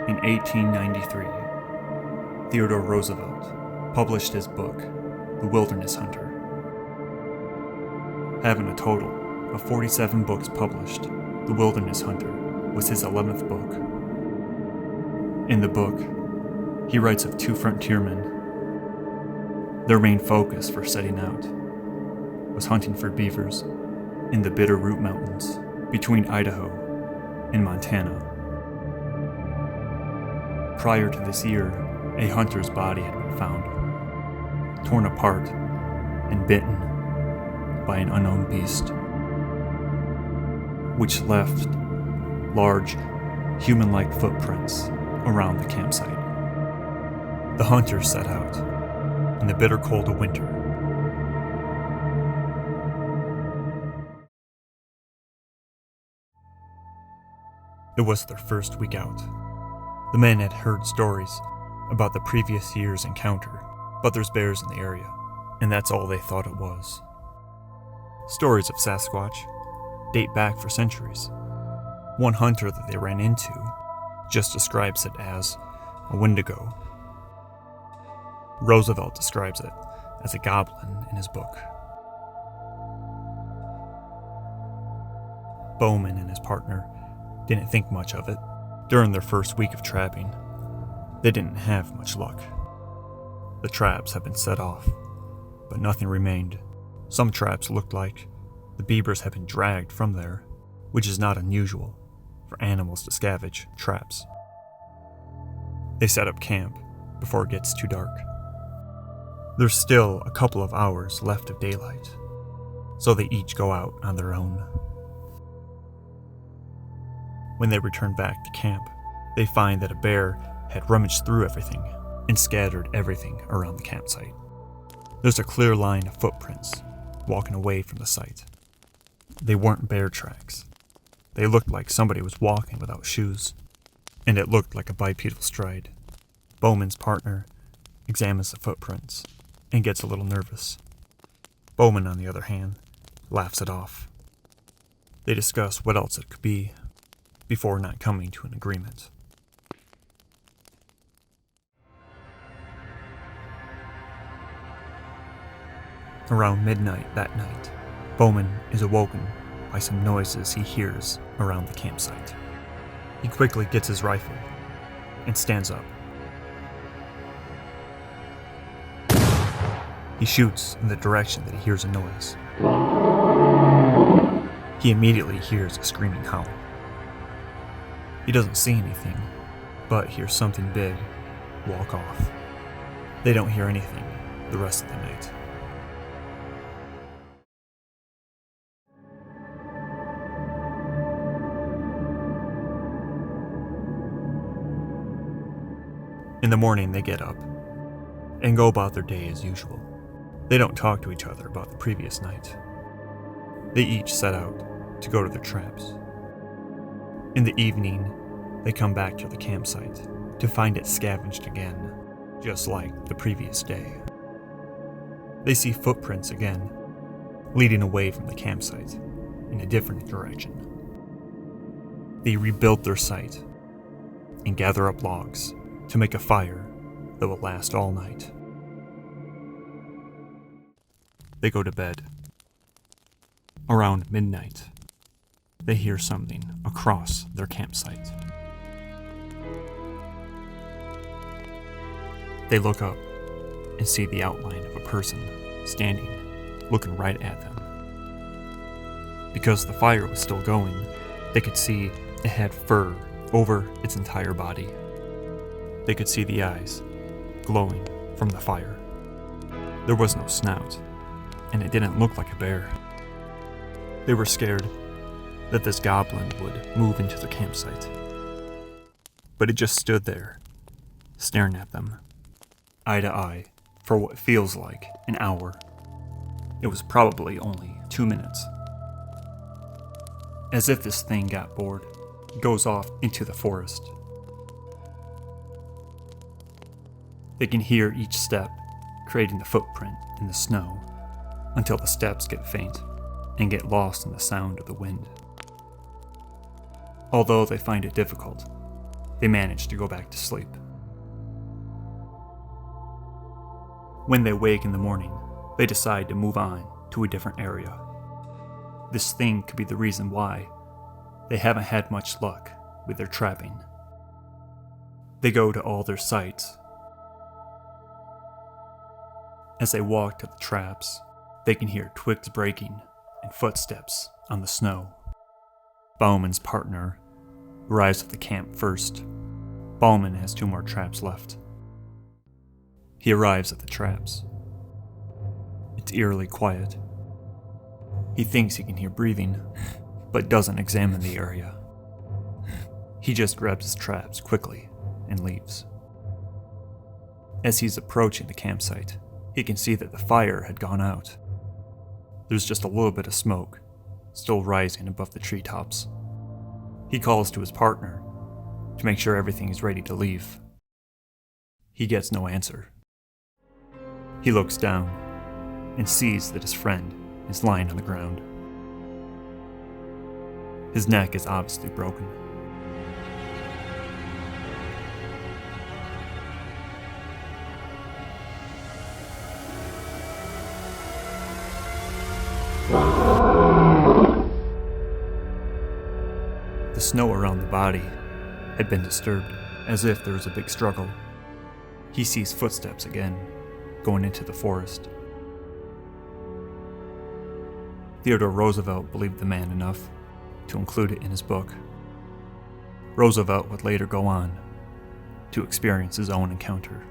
In 1893, Theodore Roosevelt published his book, The Wilderness Hunter. Having a total of 47 books published, The Wilderness Hunter was his 11th book. In the book, he writes of two frontiersmen. Their main focus for setting out was hunting for beavers in the Bitterroot Mountains between Idaho and Montana. Prior to this year, a hunter's body had been found, torn apart and bitten by an unknown beast, which left large, human-like footprints around the campsite. The hunters set out in the bitter cold of winter. It was their first week out. The men had heard stories about the previous year's encounter, but there's bears in the area, and that's all they thought it was. Stories of Sasquatch date back for centuries. One hunter that they ran into just describes it as a wendigo. Roosevelt describes it as a goblin in his book. Bauman and his partner didn't think much of it. During their first week of trapping, they didn't have much luck. The traps had been set off, but nothing remained. Some traps looked like the beavers had been dragged from there, which is not unusual for animals to scavenge traps. They set up camp before it gets too dark. There's still a couple of hours left of daylight, so they each go out on their own. When they return back to camp, they find that a bear had rummaged through everything and scattered everything around the campsite. There's a clear line of footprints walking away from the site. They weren't bear tracks. They looked like somebody was walking without shoes, and it looked like a bipedal stride. Bowman's partner examines the footprints and gets a little nervous. Bauman, on the other hand, laughs it off. They discuss what else it could be before not coming to an agreement. Around midnight that night, Bauman is awoken by some noises he hears around the campsite. He quickly gets his rifle and stands up. He shoots in the direction that he hears a noise. He immediately hears a screaming howl. He doesn't see anything, but hears something big walk off. They don't hear anything the rest of the night. In the morning, they get up and go about their day as usual. They don't talk to each other about the previous night. They each set out to go to their traps. In the evening, they come back to the campsite to find it scavenged again, just like the previous day. They see footprints again, leading away from the campsite in a different direction. They rebuild their site and gather up logs to make a fire that will last all night. They go to bed. Around midnight, they hear something across their campsite. They look up and see the outline of a person standing, looking right at them. Because the fire was still going, they could see it had fur over its entire body. They could see the eyes glowing from the fire. There was no snout, and it didn't look like a bear. They were scared that this goblin would move into the campsite. But it just stood there, staring at them, eye to eye, for what feels like an hour. It was probably only 2 minutes. As if this thing got bored, it goes off into the forest. They can hear each step creating the footprint in the snow until the steps get faint and get lost in the sound of the wind. Although they find it difficult, they manage to go back to sleep. When they wake in the morning, they decide to move on to a different area. This thing could be the reason why they haven't had much luck with their trapping. They go to all their sites. As they walk to the traps, they can hear twigs breaking and footsteps on the snow. Bauman's partner arrives at the camp first. Bauman has 2 more traps left. He arrives at the traps. It's eerily quiet. He thinks he can hear breathing, but doesn't examine the area. He just grabs his traps quickly and leaves. As he's approaching the campsite, he can see that the fire had gone out. There's just a little bit of smoke, still rising above the treetops. He calls to his partner to make sure everything is ready to leave. He gets no answer. He looks down and sees that his friend is lying on the ground. His neck is obviously broken. The snow around the body had been disturbed, as if there was a big struggle. He sees footsteps again, going into the forest. Theodore Roosevelt believed the man enough to include it in his book. Roosevelt would later go on to experience his own encounter.